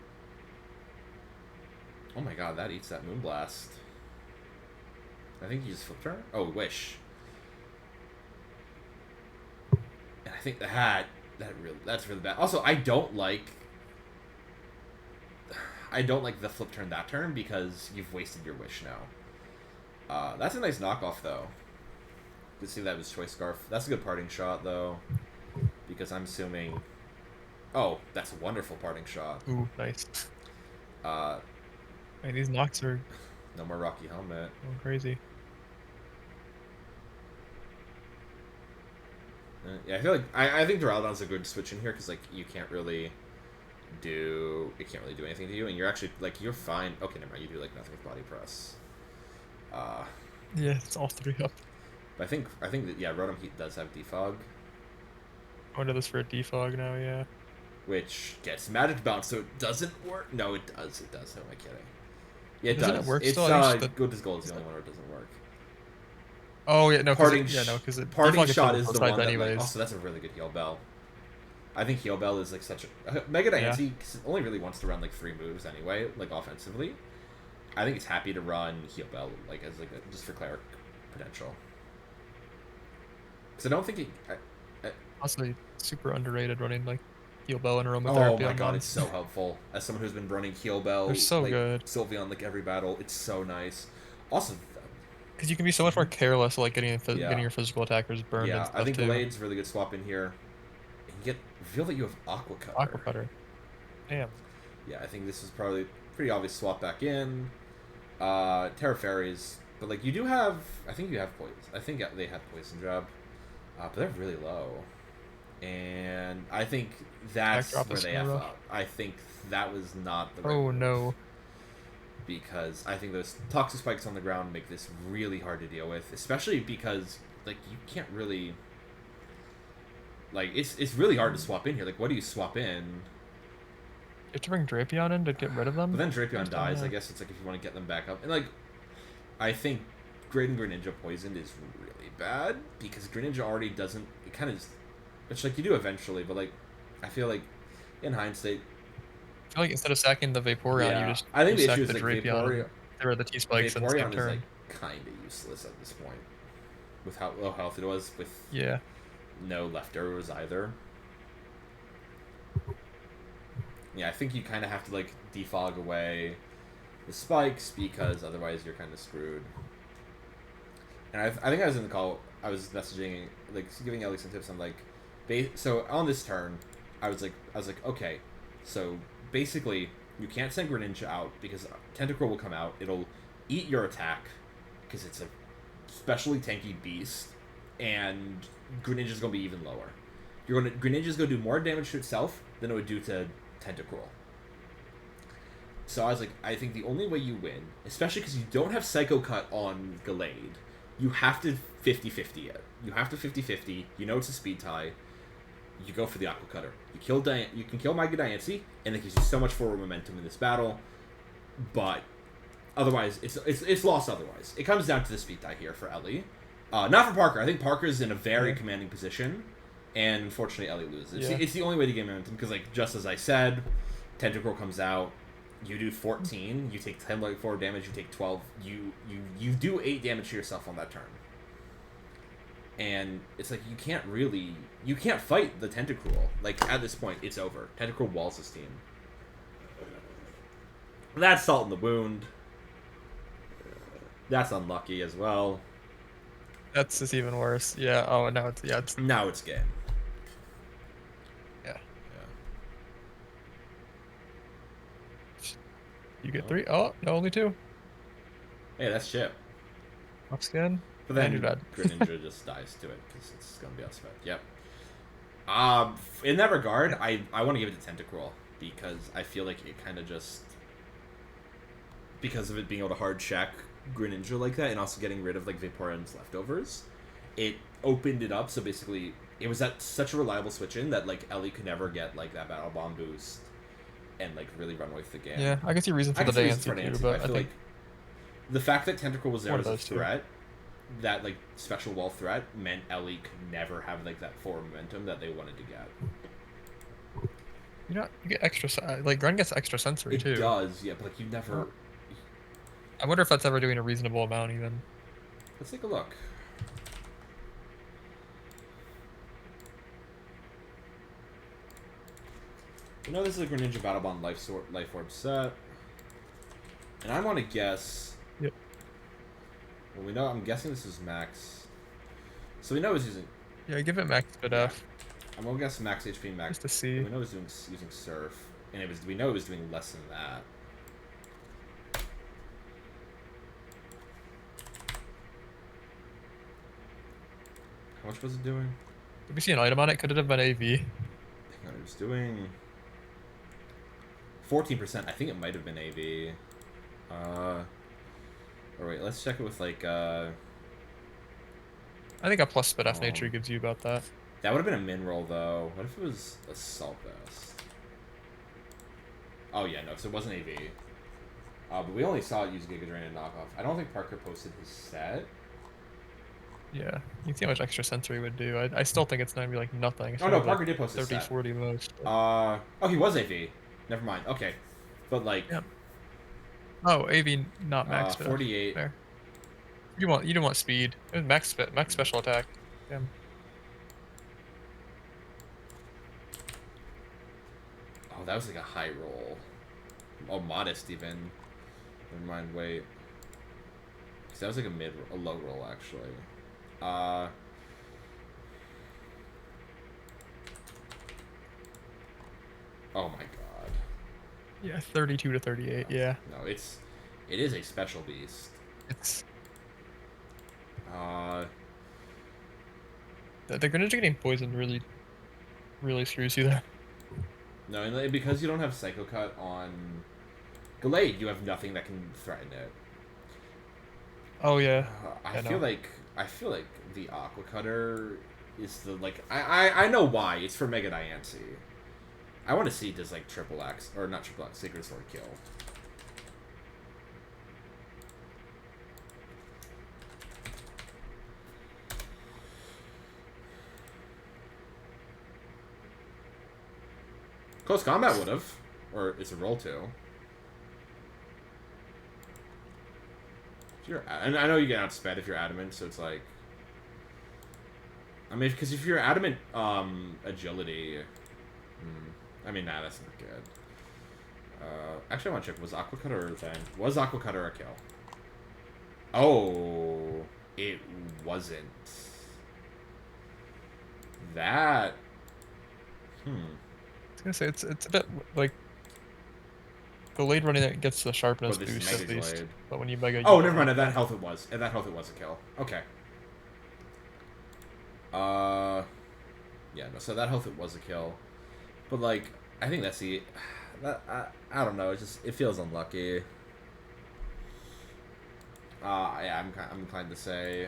oh my god, that eats that Moonblast. I think he just flipped her. Oh, Wish. And I think that's really bad. Also, I don't like the flip turn that turn because you've wasted your Wish now. That's a nice knockoff though. Let's see, that was Choice Scarf. That's a good parting shot though, because I'm assuming. Oh, that's a wonderful parting shot. Ooh, nice. Hey, these knocks are. No more Rocky Helmet. Going crazy. Yeah, I feel like I think Duraludon's a good switch in here because like you can't really do anything to you, and you're actually like you're fine. Okay, never mind. You do like nothing with Body Press. Yeah, it's all 3 up. But I think that Rotom Heat does have Defog. I wonder this for a Defog now, yeah. Which gets Magic Bounce, so it doesn't work. No, it does. It does. Who am I kidding? Yeah, it does. Does. It work it's still? Good as Gold is the only one where it doesn't work. Oh yeah, no. Parting Shot is the one that. Like, also, that's a really good Heal Bell. I think Heal Bell is like such a Mega Diancie only really wants to run like 3 moves anyway, like offensively. I think it's happy to run Heal Bell like as like just for cleric potential. Because I don't think also super underrated running like Heal Bell and Aromatherapy. Oh my god, it's so helpful. As someone who's been running Heal Bell, they're so like, good. Sylveon like every battle, it's so nice. Also, because you can be so much more careless, like getting your physical attackers burned. Yeah, and stuff I think too. Blade's a really good swap in here. And you feel that you have Aqua Cutter. Aqua Cutter. Damn. Yeah, I think this is probably pretty obvious swap back in. Terra Fairies, but like you do have, I think you have poison. I think they have Poison Jab, but they're really low. And I think that's where they F up. I think that was not the right move. No. Because I think those Toxic Spikes on the ground make this really hard to deal with, especially because like you can't really like it's really hard to swap in here. Like what do you swap in? You have to bring Drapion in to get rid of them? But then Drapion dies. I guess it's like if you want to get them back up. And like I think Greninja Poisoned is really bad because Greninja already doesn't it kind of which like you do eventually, but like I feel like in hindsight I feel like instead of sacking the Vaporeon, you just I think the sack issue is the like Drapion. Or the T-Spikes and skip turn. Like kind of useless at this point with how low health it was with no leftovers either. Yeah, I think you kind of have to like defog away the spikes because otherwise you're kind of screwed. And I think I was in the call. I was messaging, like, giving Ellie some tips on like, so on this turn, I was like, okay, so basically you can't send Greninja out because Tentacruel will come out. It'll eat your attack because it's a specially tanky beast, and Greninja's gonna be even lower. Greninja's gonna do more damage to itself than it would do to Tentacruel. So I was like, I think the only way you win, especially because you don't have Psycho Cut on Gallade, you have to 50-50 it. You have to 50-50. You know it's a speed tie. You go for the Aqua Cutter. You can kill Mega Diancie, and it gives you so much forward momentum in this battle. But otherwise, it's lost otherwise. It comes down to the speed tie here for Ellie. Not for Parker. I think Parker's in a very commanding position, and unfortunately Ellie loses. It's the only way to gain momentum, because like just as I said, Tentacruel comes out. You do 14, you take 10 like 4 damage, you take 12, you do 8 damage to yourself on that turn. And it's like you can't fight the Tentacruel. Like at this point, it's over. Tentacruel walls his team. That's salt in the wound. That's unlucky as well. That's just even worse. Yeah. Oh, now it's now it's game. You get 3? Oh, no, only 2. Hey, that's chip. Off skin. But then Greninja just dies to it because it's going to be outspent. Yep. In that regard, I want to give it to Tentacruel because I feel like it kind of just... Because of it being able to hard check Greninja like that and also getting rid of like Vaporeon's leftovers, it opened it up. So basically, it was at such a reliable switch-in that like Ellie could never get like that Battle Bomb boost and like really run away with the game. Yeah, I can see reason for the dance too, but I feel like the fact that Tentacruel was there as a threat, that like special wall threat, meant Ellie could never have like that forward momentum that they wanted to get. You get extra, like Gren gets extra sensory too. It does, yeah, but like you never. I wonder if that's ever doing a reasonable amount even. Let's take a look. You know this is a Greninja Battle Bond Life Orb set. And I want to guess... Yep. Well, we know... I'm guessing this is max. So we know he's using... Yeah, give it max bit F. I'm going to guess max HP, max... Just to see. We know he's using Surf. And we know he was doing less than that. How much was it doing? Did we see an item on it? Could it have been AV? Hang on, it was doing... 14%. I think it might have been AV. Or wait, let's check it with like I think a plus spit F nature gives you about that. That would have been a min roll though. What if it was Assault Vest? Oh yeah, no, so it wasn't AV. But we only saw it use Giga Drain and knockoff. I don't think Parker posted his set. Yeah, you can see how much extra sensory would do. I still think it's not gonna be like nothing. Oh no, Parker did post his 30, set. 40 most. Oh, he was AV. Never mind. Okay, but like. Yeah. Oh, AV not max. 48. There. You don't want speed. It was max special attack. Damn. Oh, that was like a high roll. Oh, modest even. Never mind. Wait. Cause that was like a low roll actually. Oh my god. Yeah, 32 to 38. Yeah. No, it is a special beast. It's. The Greninja getting poisoned really screws you there. No, and because you don't have Psycho Cut on Gallade, you have nothing that can threaten it. Oh yeah. I feel like the Aqua Cutter is the I know why. It's for Mega Diancie. I want to see does like Triple X or not Triple X Sacred Sword kill. Close Combat would have, or it's a roll 2. And I know you get outsped if you're adamant, so it's like, I mean, because if you're adamant, agility, I mean, nah, that's not good. Actually, I want to check. Was Aqua Cutter a thing? Was Aqua Cutter a kill? Oh, it wasn't. That. I was gonna say it's a bit like the lead running that gets the sharpness boost at least. Blade. But when you mega. Oh, never mind. At that health, it was. At that health, it was a kill. Okay. Yeah. No. So that health, it was a kill. But like, I think that's the. I don't know. It feels unlucky. Yeah. I'm inclined to say.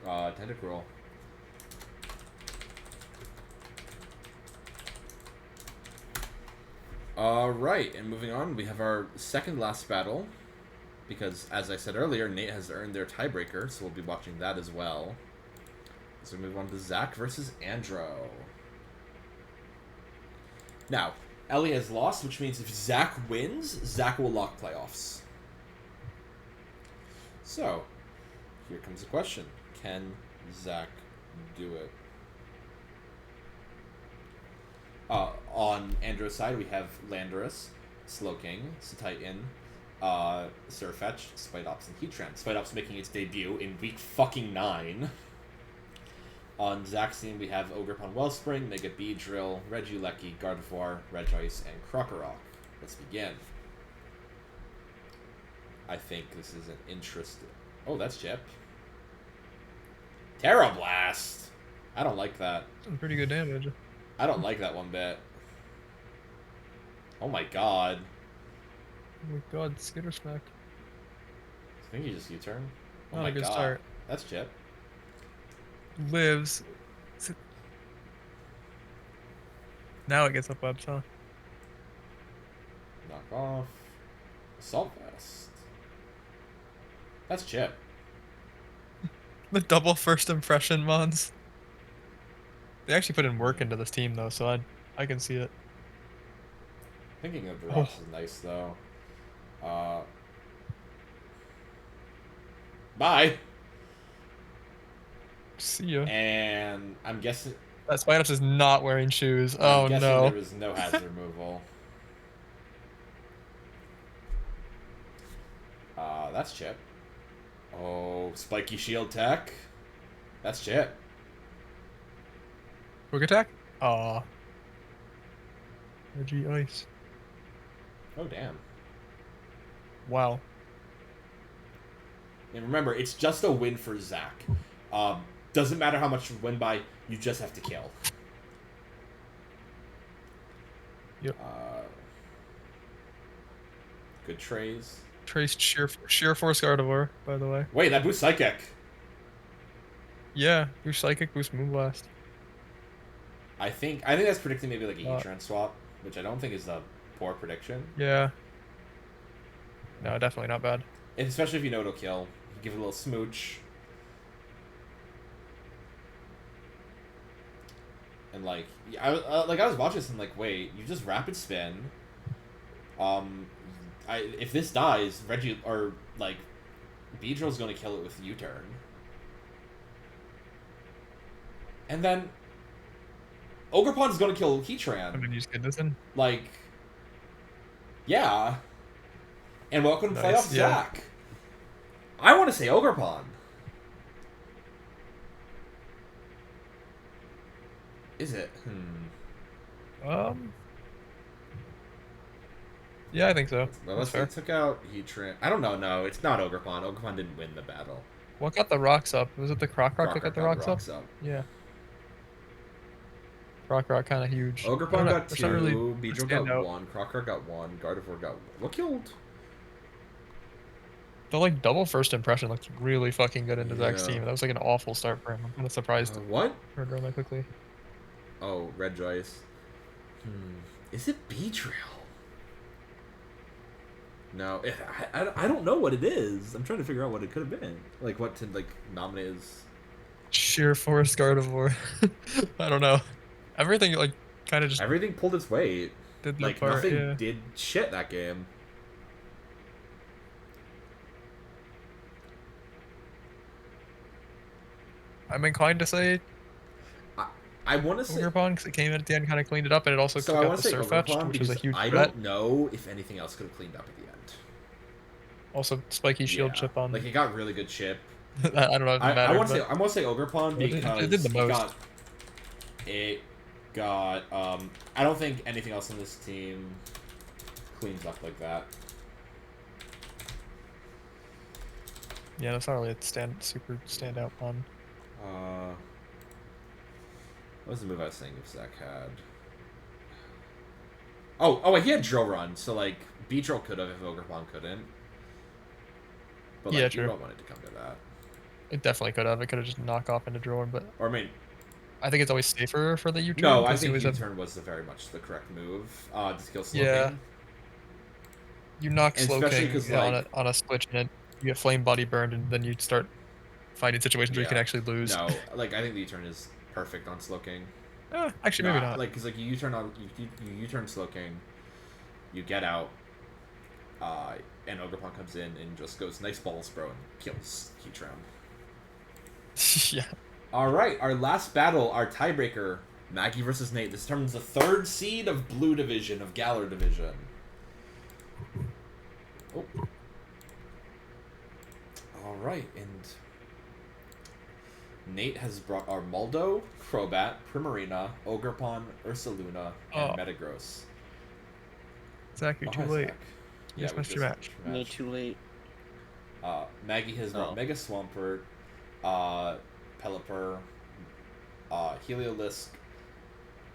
Tentacruel. Alright, and moving on, we have our second last battle. Because, as I said earlier, Nate has earned their tiebreaker, so we'll be watching that as well. So we move on to Zach versus Andro. Now, Ellie has lost, which means if Zach wins, Zach will lock playoffs. So, here comes the question. Can Zach do it? On Andro's side, we have Landorus, Slowking, Titan, Surfetch, Spite Ops, and Heatran. Spite Ops making its debut in week fucking 9. On Zach's team, we have Ogerpon Wellspring, Mega Beedrill, Regieleki, Gardevoir, Regice, and Krokorok. Let's begin. I think this is an interesting... Oh, that's Chip. Terra Blast! I don't like that. Some pretty good damage. I don't like that one bit. Oh my god. Oh my god, Skitter Smack. I think you just U-turn. Oh, my god. Start. That's Chip. Lives. Now it gets up webs, huh? Knock off. Assault Vest. That's Chip. The double first impression mons. They actually put in work into this team though, so I can see it. Thinking of the rocks is nice though. Bye. See ya. And I'm guessing that Spite Ops is not wearing shoes. I'm guessing no. There was no hazard removal. That's Chip. Oh, spiky shield tech. That's Chip. Quick attack? Aw. Regi Ice. Oh, damn. Wow. And remember, it's just a win for Zach. Doesn't matter how much you win by, you just have to kill. Yep. Good trays. Traced sheer force Gardevoir, by the way. Wait, that boosts Psychic. Yeah, boost Psychic, boost Moonblast. I think that's predicting maybe like a Heatran swap, which I don't think is a poor prediction. Yeah. No, definitely not bad. And especially if you know it'll kill. You give it a little smooch. And like, I was watching this and like, wait, you just rapid spin. If this dies, Reggie or like, Beedrill's gonna kill it with U-turn. And then Ogerpon's gonna kill Heatran. I'm gonna use Goodnison. Like, yeah. And welcome to playoff Zach. I want to say Ogerpon. Is it? Yeah, I think so. Well, let's say it took out Heatran. I don't know. No, it's not Ogerpon. Ogerpon didn't win the battle. What got the rocks up? Was it the Krokorok that got the rocks up? Yeah. Krokorok kind of huge. Ogerpon got 2, really Beedrill got 1, Krokorok got 1, Gardevoir got 1. What killed? The like double first impression looked really fucking good into Zach's team. That was like an awful start for him. I'm kind of surprised. What? Turned around that quickly. Oh, Regice. Is it Beedrill? No, I don't know what it is. I'm trying to figure out what it could have been. Like what to like nominate as sheer force Gardevoir. I don't know. Everything like kind of just everything pulled its weight. Did like part, nothing did shit that game. I'm inclined to say I want to say Ogerpon because it came in at the end, kind of cleaned it up, and it also so. took I out want the to say Surf Fetched, Ogerpon which is a because huge I threat. don't know if anything else could have cleaned up at the end. Also, spiky shield Yeah, chip on. like it got really good chip. I don't know if it I mattered, want to but say Ogerpon because it did the most. it got I don't think anything else on this team cleans up like that. Yeah, that's not really a super standout pun. What was the move I was saying if Zach had? Oh, he had drill run, so like B-Drill could have if Ogerpon couldn't. But like, Yeah, you true. don't want it to come to that. It definitely could have. It could have just knocked off into drill run, but Or I mean, I think it's always safer for the U-turn. no, I think U-turn was very much the correct move. To kill Slowking. Yeah. You knock Slowking like, on a switch and you get flame body burned, and then you start finding situations where you can actually lose. No, like I think the U-turn is perfect on Slowking. Actually, maybe not. Like, because like you U-turn on you U-turn Slowking, you get out, and Ogerpon comes in and just goes nice balls, bro, and kills Heatram. Yeah. All right, our last battle, our tiebreaker, Maggie versus Nate. This determines the 3rd seed of Blue Division of Galar Division. Oh. All right, and Nate has brought Armaldo, Crobat, Primarina, Ogerpon, Ursaluna, and Metagross. Zach, you're too late. Zach. Yeah, we missed your match. Me too late. Maggie has brought Mega Swampert, Pelipper, Heliolisk,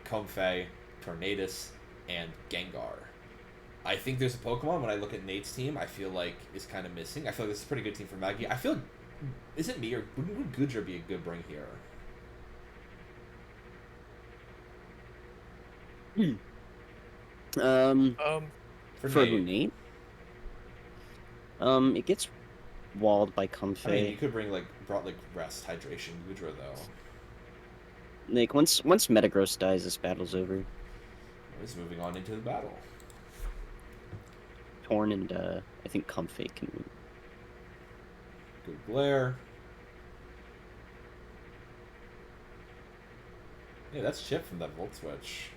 Comfey, Tornadus, and Gengar. I think there's a Pokemon, when I look at Nate's team, I feel like is kind of missing. I feel like this is a pretty good team for Maggie. I feel, is it me, or would Goodra be a good bring here? For Nate? It gets walled by Comfey. I mean, you could brought Rest, Hydration, Goodra, though. Like, once Metagross dies, this battle's over. He's moving on into the battle. Torn and, I think Comfey can win. Good glare. Yeah, that's Chip from that Volt Switch.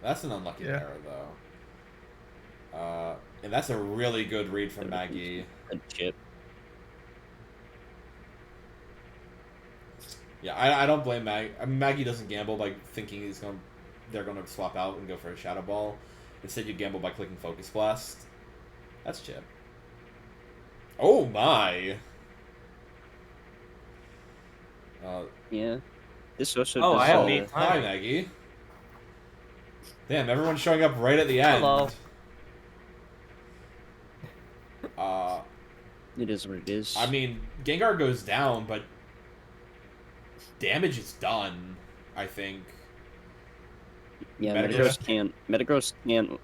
That's an unlucky error, though. And that's a really good read from Maggie. A Chip. Yeah, I don't blame Maggie. I mean, Maggie doesn't gamble by thinking they're going to swap out and go for a Shadow Ball. Instead, you gamble by clicking Focus Blast. That's Chip. Oh my! Yeah. This also does, I have hi, Maggie. Damn, everyone's showing up right at the end. Hello. It is what it is. I mean, Gengar goes down, but damage is done, I think. Yeah, Metagross can't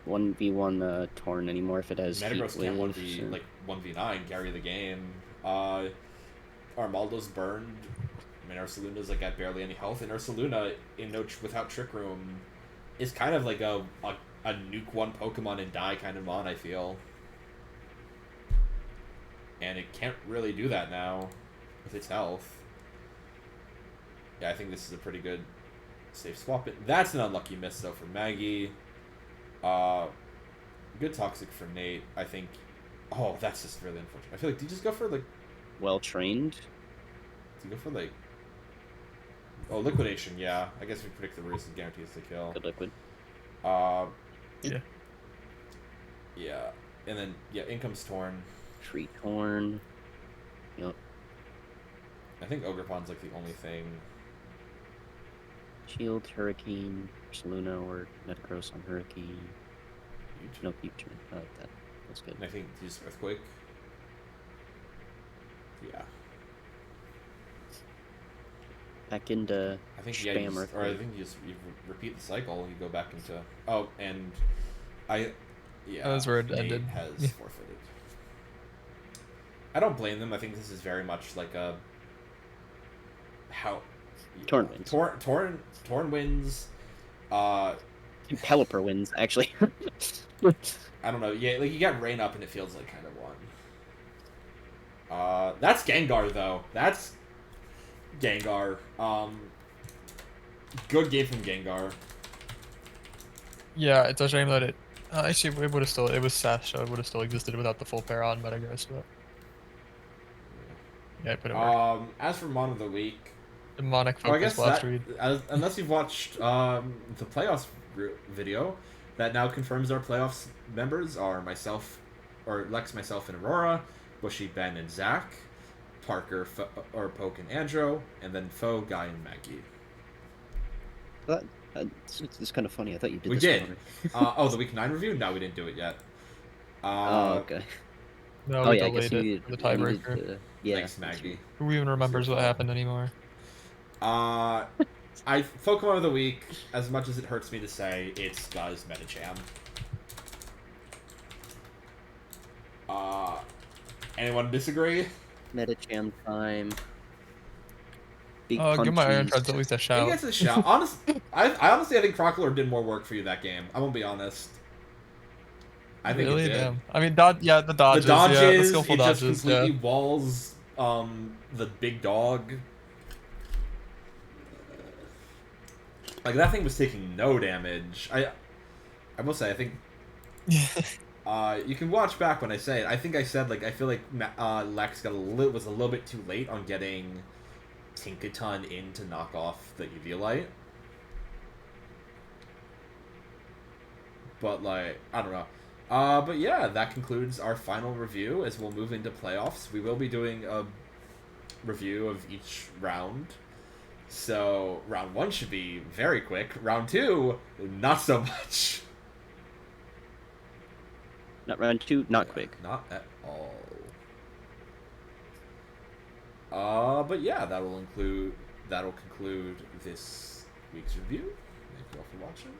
1v1 Torn anymore if it has Metagross can't 1v9, carry the game. Armaldo's burned. I mean, Ursaluna's at barely any health, and Ursaluna without Trick Room is kind of like a nuke one Pokemon and die kind of mon, I feel. And it can't really do that now with its health. Yeah, I think this is a pretty good safe swap. That's an unlucky miss, though, for Maggie. Good Toxic for Nate, I think. Oh, that's just really unfortunate. I feel like, did you just go for, well-trained? Did you go for, oh, Liquidation, yeah. I guess we predict the Roost guarantees the kill. Good Liquid. Yeah. Yeah. And then, yeah, Income's Torn. Tree Torn. Yep. I think Ogerpon's, the only thing. Shield, Hurricane, Ursaluna, or Metagross on Hurricane. Nope, U-turn. I like that. That's good. And I think just Earthquake. Yeah. Back into I think spam or I think you repeat the cycle. You go back into and yeah. That was where it Nate ended. Has forfeited. I don't blame them. I think this is very much Torn wins. Torn wins. Pelipper wins, actually. I don't know. Yeah, you got Rain up and it feels like kind of one. That's Gengar though. Gengar. Good game from Gengar. Yeah, it's a shame that it. Actually, it would have still. It was Sash, so it would have still existed without the full pair on Metagross, but. Yeah, but it worked. As for Mon of the Week. Demonic I Focus guess Blast that, Read. unless you've watched the playoffs video, that now confirms our playoffs members are myself, or Lex, myself, and Aurora, Bushie, Ben, and Zach, Parker, Poke, and Andro, and then Pho, Guy, and Maggie. It's kind of funny. I thought you did. We this did. Already. The week 9 review? No, we didn't do it yet. Oh, okay. No, Oh we yeah, I guess delayed you it for the you needed tiebreaker. to- yeah. Thanks, Maggie. Who even remembers what happened anymore? Pokemon of the Week, as much as it hurts me to say, it's Guy's Medicham. Anyone disagree? Medicham time. Big Give my Iron punchies. Treads at least a shout. He gets a shout. I honestly think Crocolar did more work for you that game. I'm gonna be honest. I think Really? it did. Damn. I mean, yeah, the dodges. The dodges, yeah, the skillful it just dodges. completely Yeah. walls the big dog. Like, that thing was taking no damage. I will say, I think you can watch back when I say it. I think I said, like, I feel like Lex was a little bit too late on getting Tinkaton in to knock off the Eviolite. But, like, I don't know. But yeah, that concludes our final review as we'll move into playoffs. We will be doing a review of each round. So, round 1 should be very quick. Round 2, not so much. Not round 2, not quick. Not at all. But yeah, that'll conclude this week's review. Thank you all for watching.